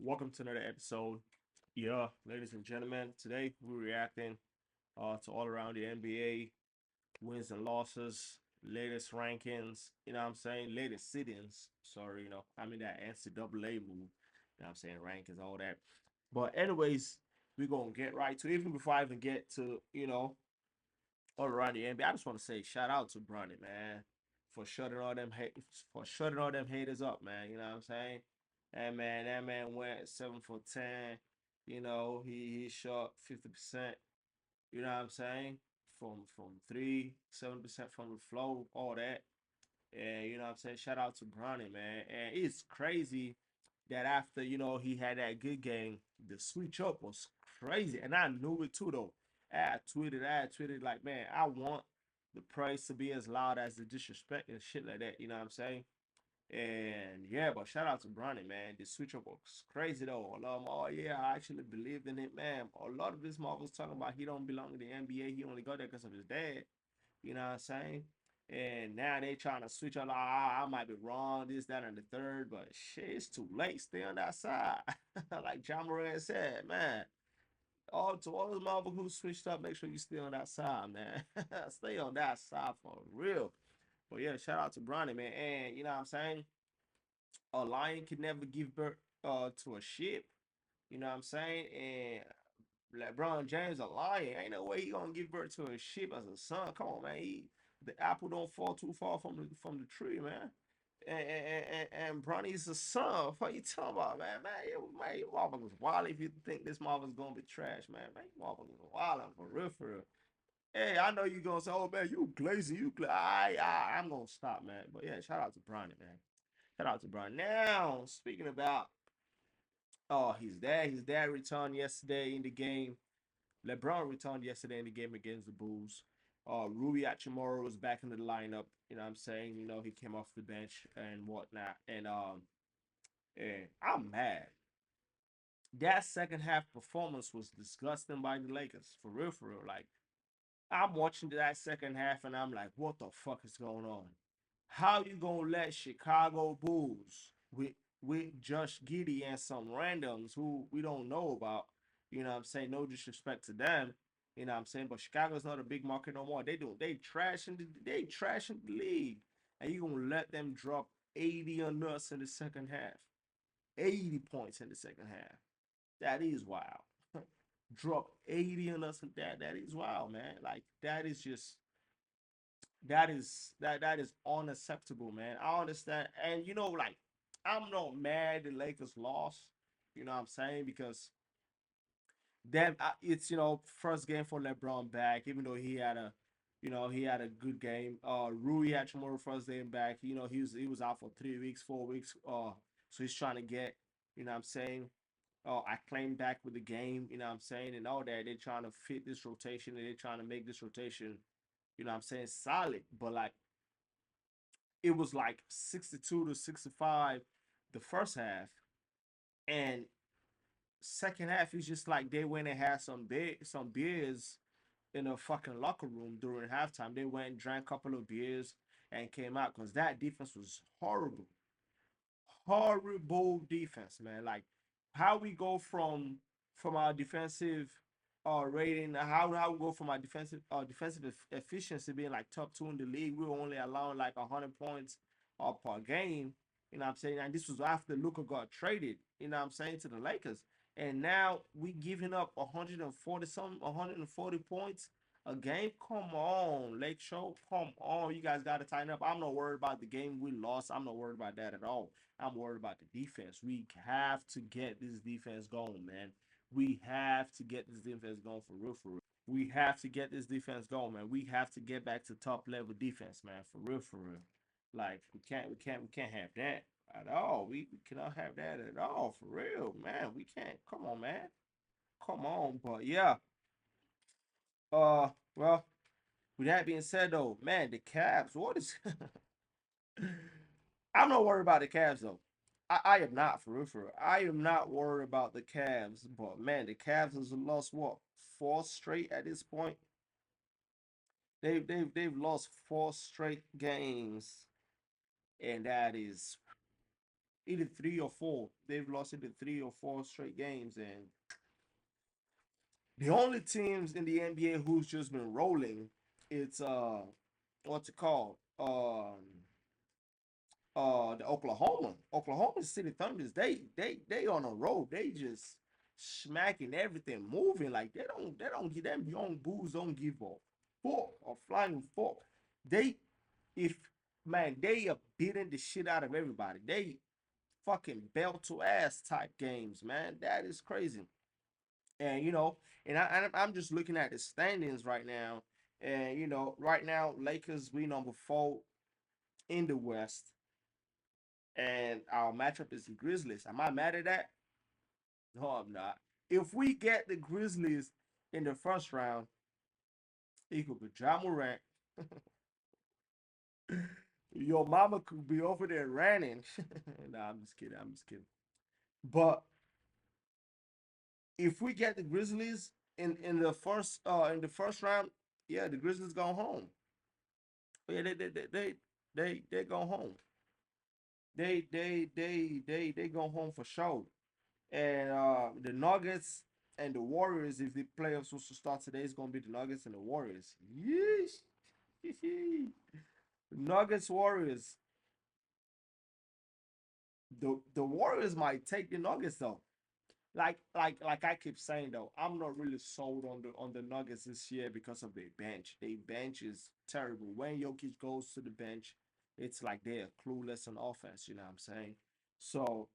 welcome to another episode. Yeah, ladies and gentlemen, today we're reacting to all around the NBA wins and losses, latest rankings, what I'm saying, latest sit-ins. Sorry, I'm in that NCAA move. I'm saying rankings, all that. But anyways, we're gonna get right to it. Even before I even get to, all around the NBA, I just want to say shout out to Bronny, man, for shutting all them haters up, man. You know what I'm saying? That man went 7 for 10. He shot 50%. You know what I'm saying? From three, 7% from the flow, all that. And you know what I'm saying? Shout out to Bronny, man. And it's crazy that after, he had that good game, the switch up was crazy. And I knew it too though. I had tweeted like, man, I want the praise to be as loud as the disrespect and shit like that. You know what I'm saying? And yeah, but shout out to Bronny, man. The switch up was crazy though. Oh yeah, I actually believed in it, man. A lot of this mob was talking about he don't belong in the NBA. He only got there because of his dad. You know what I'm saying? And now they trying to switch up. Like, I might be wrong, this, that, and the third, but shit, it's too late. Stay on that side. Like John Moran said, man. To all the motherfuckers who switched up, make sure you stay on that side, man. Stay on that side for real. But yeah, shout out to Bronny, man. And you know what I'm saying? A lion can never give birth to a sheep. You know what I'm saying? And Lebron James a lion. Ain't no way he gonna give birth to a sheep as a son. Come on, man. The apple don't fall too far from the tree, man. And Bronny's a son. What you talking about, man? Man, you motherfuckers wild if you think this motherfucker's gonna be trash, man. Man, you motherfuckers wild for real, for real. Hey, I know you gonna say, oh man, you glazing, I'm gonna stop, man. But yeah, shout out to Bronny, man. Shout out to Bronny. Now, speaking about his dad returned yesterday in the game. LeBron returned yesterday in the game against the Bulls. Rui Hachimura was back in the lineup. You know what I'm saying? He came off the bench and whatnot. And I'm mad. That second half performance was disgusting by the Lakers. For real, for real. Like, I'm watching that second half and I'm like, what the fuck is going on? How you gonna let Chicago Bulls with Josh Giddey and some randoms who we don't know about, I'm saying, no disrespect to them, I'm saying, but Chicago's not a big market no more. They trashing the league. And you gonna let them drop 80 on us in the second half. 80 points in the second half. That is wild. Drop 80 on us and that is wild, man. Like that is unacceptable, man. I understand, and like, I'm not mad the Lakers lost. You know what I'm saying? Because them, it's first game for LeBron back, even though he had a good game. Rui Hachimura first game back. He was out for 3 weeks, 4 weeks. So he's trying to get, what I'm saying, I claim back with the game. You know what I'm saying, and all that. They're trying to fit this rotation, and they're trying to make this rotation, what I'm saying, solid. But like, it was like 62 to 65 the first half, and second half is just like they went and had some beers in a fucking locker room during halftime. They went and drank a couple of beers and came out because that defense was horrible. Horrible defense, man. Like, how we go from our defensive rating, how we go from our defensive efficiency being like top two in the league. We were only allowing like 100 points per game. You know what I'm saying? And this was after Luka got traded, you know what I'm saying, to the Lakers. And now we giving up 140 something, 140 points a game. Come on, Lake Show. Come on. You guys gotta tighten up. I'm not worried about the game we lost. I'm not worried about that at all. I'm worried about the defense. We have to get this defense going, man. We have to get this defense going for real, for real. We have to get this defense going, man. We have to get back to top level defense, man, for real, for real. Like, we can't have that at all. We cannot have that at all, for real, man. We can't. Come on, man. Come on. But yeah. Well, with that being said, though, man, the Cavs. What is? I'm not worried about the Cavs though. I am not, for real, for real. I am not worried about the Cavs, but man, the Cavs has lost what, four straight at this point. They've lost four straight games, and that is, either three or four. They've lost either three or four straight games, and the only teams in the NBA who's just been rolling, it's what's it called? The Oklahoma City Thunders. They on a roll. They just smacking everything, moving like they don't give them young bulls don't give a fuck or flying fuck. They if man they are beating the shit out of everybody. They fucking belt to ass type games, man. That is crazy. And I'm just looking at the standings right now, and right now Lakers we number 4 in the West, and our matchup is the Grizzlies. Am I mad at that? No, I'm not. If we get the Grizzlies in the first round, it could be Ja Morant. Your mama could be over there ranting. Nah, I'm just kidding. I'm just kidding. But if we get the Grizzlies in the first round, yeah, the Grizzlies go home. Yeah, they go home. They go home for sure. And the Nuggets and the Warriors, if the playoffs was to start today, it's gonna be the Nuggets and the Warriors. Yeesh. Nuggets Warriors. The Warriors might take the Nuggets though. Like I keep saying though, I'm not really sold on the Nuggets this year because of their bench. Their bench is terrible. When Jokic goes to the bench, it's like they're clueless on offense. You know what I'm saying? So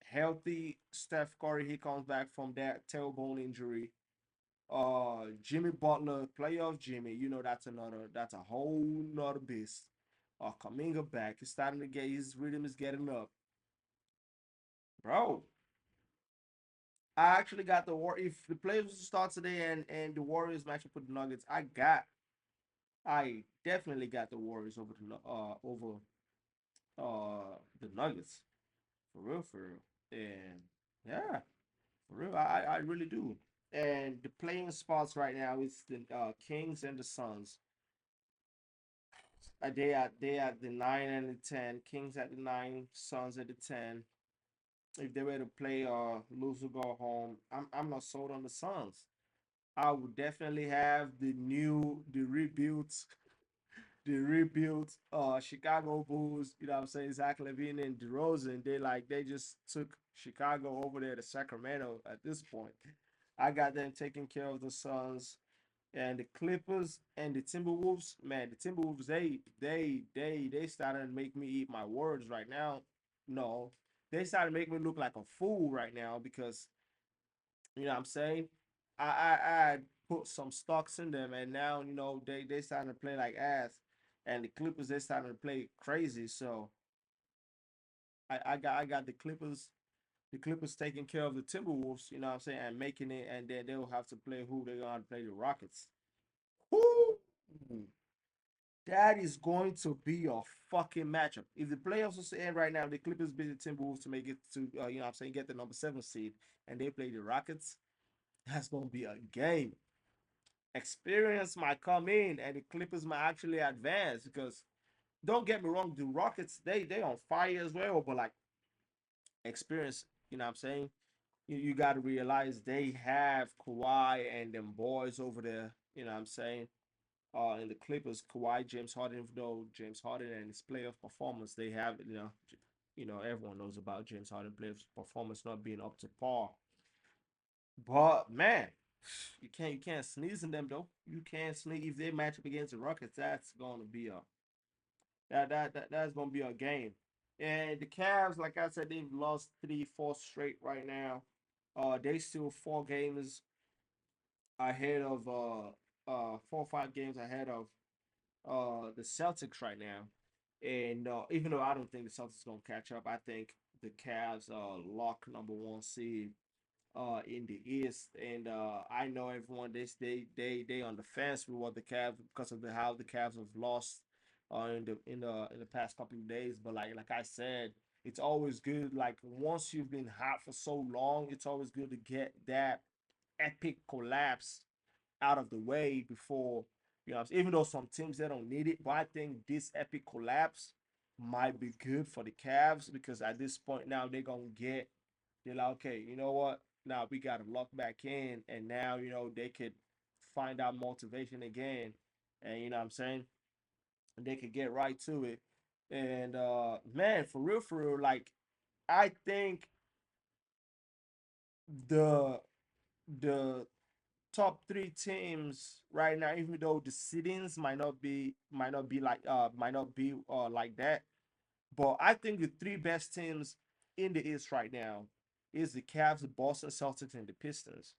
healthy Steph Curry, he comes back from that tailbone injury. Jimmy Butler, playoff Jimmy, that's a whole nother beast. Kaminga back, he's starting to get his rhythm is getting up, bro. I actually got the war. If the playoffs start today and the Warriors match up with the Nuggets, I definitely got the Warriors over the Nuggets for real, and yeah, for real, I really do. And the playing spots right now is the Kings and the Suns. They at the 9 and the 10. Kings at the 9, Suns at the 10. If they were to play lose or go home, I'm not sold on the Suns. I would definitely have the rebuilt Chicago Bulls, you know what I'm saying, Zach Levine and DeRozan. They just took Chicago over there to Sacramento at this point. I got them taking care of the Suns and the Clippers and the Timberwolves. Man, the Timberwolves they started to make me eat my words right now. No, they started to make me look like a fool right now because you know what I'm saying. I put some stocks in them, and now they starting to play like ass, and the Clippers they starting to play crazy. So I got the Clippers taking care of the Timberwolves. You know what I'm saying, and making it, and then they'll have to play who they're gonna play the Rockets. Woo! That is going to be a fucking matchup. If the playoffs was to end right now, the Clippers beat the Timberwolves to make it to you know what I'm saying, get the number 7 seed, and they play the Rockets. That's gonna be a game. Experience might come in and the Clippers might actually advance because don't get me wrong, the Rockets they on fire as well, but like experience, you know what I'm saying? You got to realize they have Kawhi and them boys over there, you know what I'm saying? In the Clippers, Kawhi, James Harden, even though James Harden and his playoff performance, they have, everyone knows about James Harden playoff performance not being up to par. But man, you can't sneeze in them though. You can't sneeze if they match up against the Rockets. That's gonna be a game. And the Cavs, like I said, they've lost 3, 4 straight right now. They still 4 games ahead of 4 or 5 games ahead of the Celtics right now. And even though I don't think the Celtics gonna catch up, I think the Cavs lock number 1 seed in the East, and I know everyone they on the fence with what the Cavs because of how the Cavs have lost in the past couple of days. But like I said, it's always good. Like once you've been hot for so long, it's always good to get that epic collapse out of the way before even though some teams they don't need it, but I think this epic collapse. might be good for the Cavs because at this point now they're like, okay, you know what? Now we got to lock back in, and now they could find out motivation again, and you know what I'm saying, and they could get right to it. And man, for real, like I think the the top three teams right now, even though the seedings might not be like that, but I think the three best teams in the East right now is the Cavs, the Boston Celtics, and the Pistons.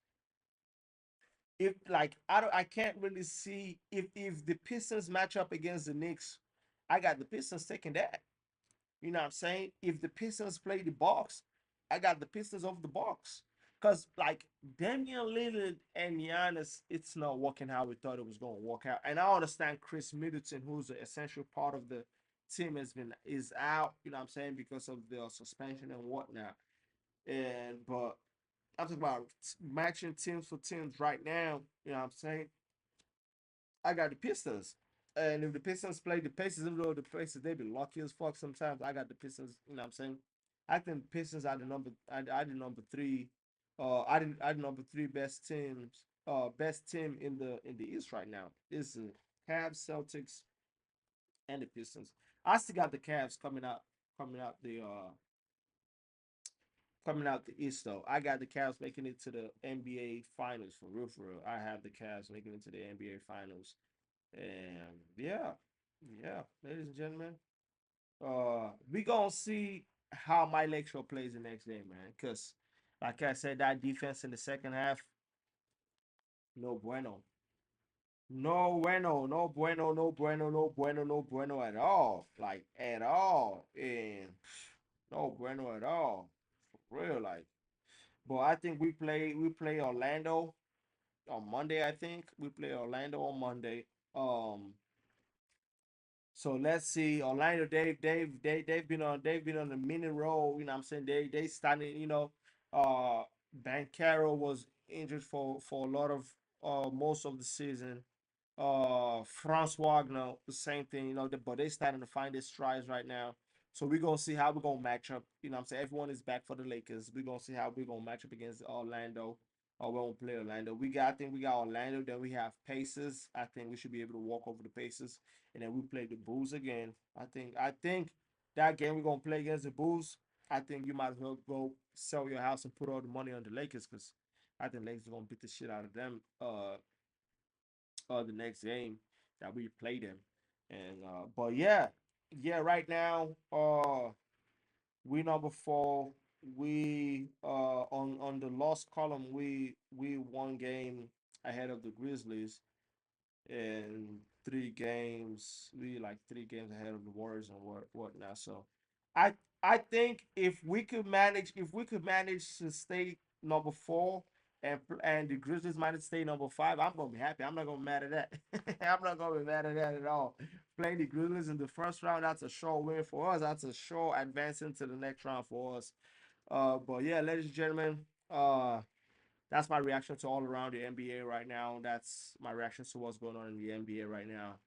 If like I can't really see if the Pistons match up against the Knicks, I got the Pistons taking that. You know what I'm saying? If the Pistons play the Bucks, I got the Pistons over the Bucks. Cause like Damian Lillard and Giannis, it's not working how we thought it was gonna work out. And I understand Chris Middleton, who's an essential part of the team, is out. You know what I'm saying, because of the suspension and whatnot. And but I'm talking about matching teams for teams right now. You know what I'm saying? I got the Pistons. And if the Pistons play the Pacers, even though the Pacers they be lucky as fuck sometimes, I got the Pistons. You know what I'm saying? I think the Pistons are the number three. I the number three best teams. Best team in the East right now is the Cavs, Celtics, and the Pistons. I still got the Cavs coming out the coming out the East though. I got the Cavs making it to the NBA Finals for real, for real. I have the Cavs making it to the NBA Finals. And yeah, yeah, ladies and gentlemen, we gonna see how my Lakeshore plays the next day, man. Cause like I said, that defense in the second half, no bueno, no bueno, no bueno, no bueno, no bueno, no bueno at all, like at all, and no bueno at all, for real, like. But I think we play Orlando on Monday. I think we play Orlando on Monday. So let's see. Orlando, they've been on the mini roll. You know what I'm saying? They started, Bancaro was injured for a lot of most of the season. Franz Wagner, the same thing, but they starting to find their strides right now. So we're gonna see how we're gonna match up. You know what I'm saying? Everyone is back for the Lakers. We're gonna see how we're gonna match up against Orlando. Or we won't play Orlando. I think we got Orlando, then we have Pacers. I think we should be able to walk over the Pacers. And then we play the Bulls again. I think that game we're gonna play against the Bulls, I think you might as well go sell your house and put all the money on the Lakers because I think Lakers are gonna beat the shit out of them the next game that we play them. And but yeah, yeah, right now, we number four. We on the loss column, we one game ahead of the Grizzlies in 3 games. We like 3 games ahead of the Warriors and whatnot. So I I think if we could manage to stay number four and the Grizzlies might stay number five, I'm gonna be happy. I'm not gonna be mad at that. I'm not gonna be mad at that at all. Playing the Grizzlies in the first round, that's a sure win for us. That's a sure advancing to the next round for us. But yeah, ladies and gentlemen, that's my reaction to all around the NBA right now. That's my reaction to what's going on in the NBA right now.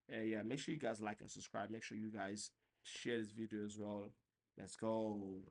And yeah, make sure you guys like and subscribe. Make sure you guys share this video as well. Let's go.